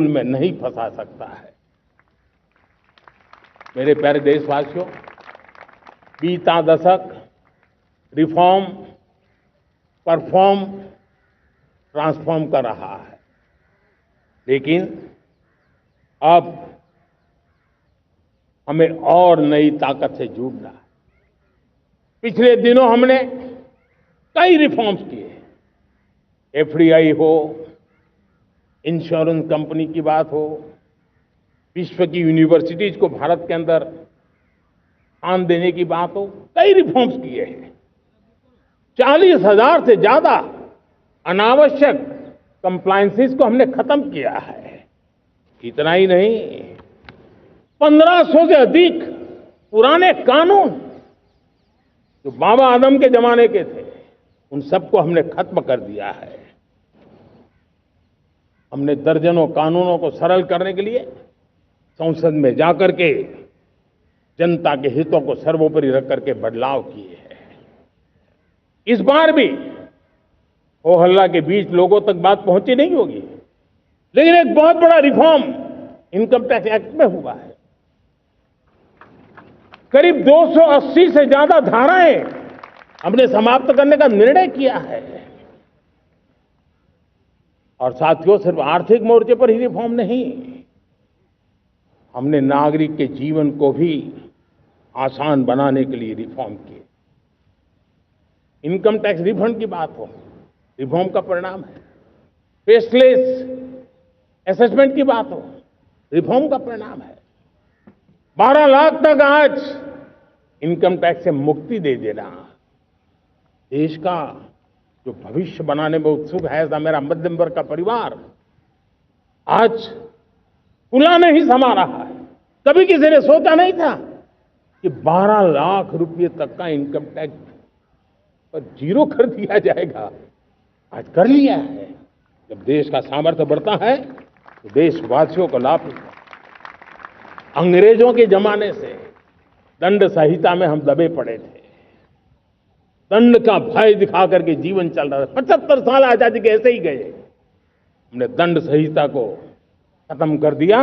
में नहीं फंसा सकता है। मेरे प्यारे देशवासियों, बीता दशक रिफॉर्म, परफॉर्म, ट्रांसफॉर्म कर रहा है, लेकिन अब हमें और नई ताकत से जुड़ना है। पिछले दिनों हमने कई रिफॉर्म्स किए। एफडीआई हो, इंश्योरेंस कंपनी की बात हो, विश्व की यूनिवर्सिटीज को भारत के अंदर स्थान देने की बात हो, कई रिफॉर्म्स किए हैं। 40,000 से ज्यादा अनावश्यक कंप्लायंसेस को हमने खत्म किया है। इतना ही नहीं, 1500 से अधिक पुराने कानून जो बाबा आदम के जमाने के थे, उन सबको हमने खत्म कर दिया है। हमने दर्जनों कानूनों को सरल करने के लिए संसद में जाकर के जनता के हितों को सर्वोपरि रख करके बदलाव किए हैं। इस बार भी हो हल्ला के बीच लोगों तक बात पहुंची नहीं होगी, लेकिन एक बहुत बड़ा रिफॉर्म इनकम टैक्स एक्ट में हुआ है। करीब 280 से ज्यादा धाराएं हमने समाप्त करने का निर्णय किया है। और साथियों, सिर्फ आर्थिक मोर्चे पर ही रिफॉर्म नहीं, हमने नागरिक के जीवन को भी आसान बनाने के लिए रिफॉर्म किए। इनकम टैक्स रिफंड की बात हो, रिफॉर्म का परिणाम है। फेसलेस असेसमेंट की बात हो, रिफॉर्म का परिणाम है। 12 लाख तक आज इनकम टैक्स से मुक्ति दे देना, देश का जो भविष्य बनाने में उत्सुक है ऐसा मेरा मध्यम वर्ग का परिवार आज फूला नहीं समा रहा है। कभी किसी ने सोचा नहीं था कि 12 लाख रुपए तक का इनकम टैक्स पर जीरो कर दिया जाएगा। आज कर लिया है। जब देश का सामर्थ्य बढ़ता है तो देशवासियों को लाभ मिलता है। अंग्रेजों के जमाने से दंड संहिता में हम दबे पड़े थे। दंड का भय दिखा करके जीवन चल रहा था। 75 साल आजादी के ऐसे ही गए। हमने दंड संहिता को खत्म कर दिया,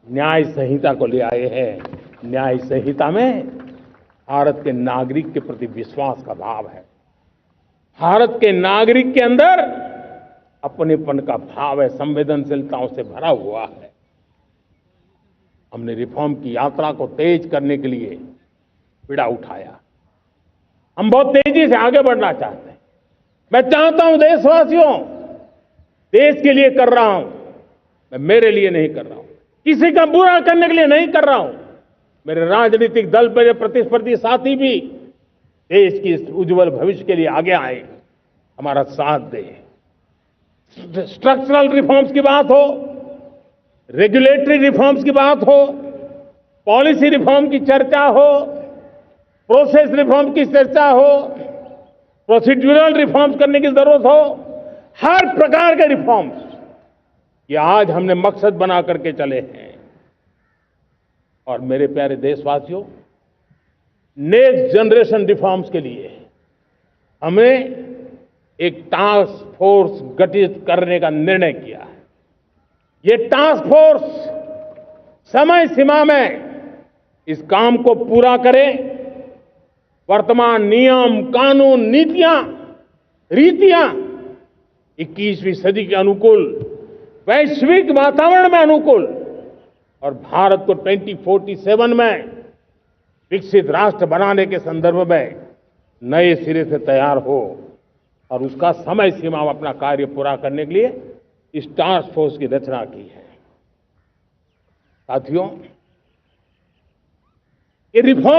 न्याय संहिता को ले आए हैं। न्याय संहिता में भारत के नागरिक के प्रति विश्वास का भाव है। भारत के नागरिक के अंदर अपनेपन का भाव है, संवेदनशीलताओं से भरा हुआ है। हमने रिफॉर्म की यात्रा को तेज करने के लिए बीड़ा उठाया। हम बहुत तेजी से आगे बढ़ना चाहते हैं। मैं चाहता हूं देशवासियों, देश के लिए कर रहा हूं, मैं मेरे लिए नहीं कर रहा हूं, किसी का बुरा करने के लिए नहीं कर रहा हूं। मेरे राजनीतिक दल, मेरे प्रतिस्पर्धी साथी भी देश की इस उज्जवल भविष्य के लिए आगे आए, हमारा साथ दें। स्ट्रक्चरल रिफॉर्म्स की बात हो, रेगुलेटरी रिफॉर्म्स की बात हो, पॉलिसी रिफॉर्म की चर्चा हो, प्रोसेस रिफॉर्म की चर्चा हो, प्रोसीड्यूरल रिफॉर्म्स करने की जरूरत हो, हर प्रकार के रिफॉर्म्स ये आज हमने मकसद बना करके चले हैं। और मेरे प्यारे देशवासियों, नेक्स्ट जनरेशन रिफॉर्म्स के लिए हमें एक टास्क फोर्स गठित करने का निर्णय किया है। ये टास्क फोर्स समय सीमा में इस काम को पूरा करे। वर्तमान नियम, कानून, नीतियां, रीतियां 21वीं सदी के अनुकूल, वैश्विक वातावरण में अनुकूल और भारत को 2047 में विकसित राष्ट्र बनाने के संदर्भ में नए सिरे से तैयार हो और उसका समय सीमा में अपना कार्य पूरा करने के लिए इस टास्क फोर्स की रचना की है। साथियों, ये रिफॉर्म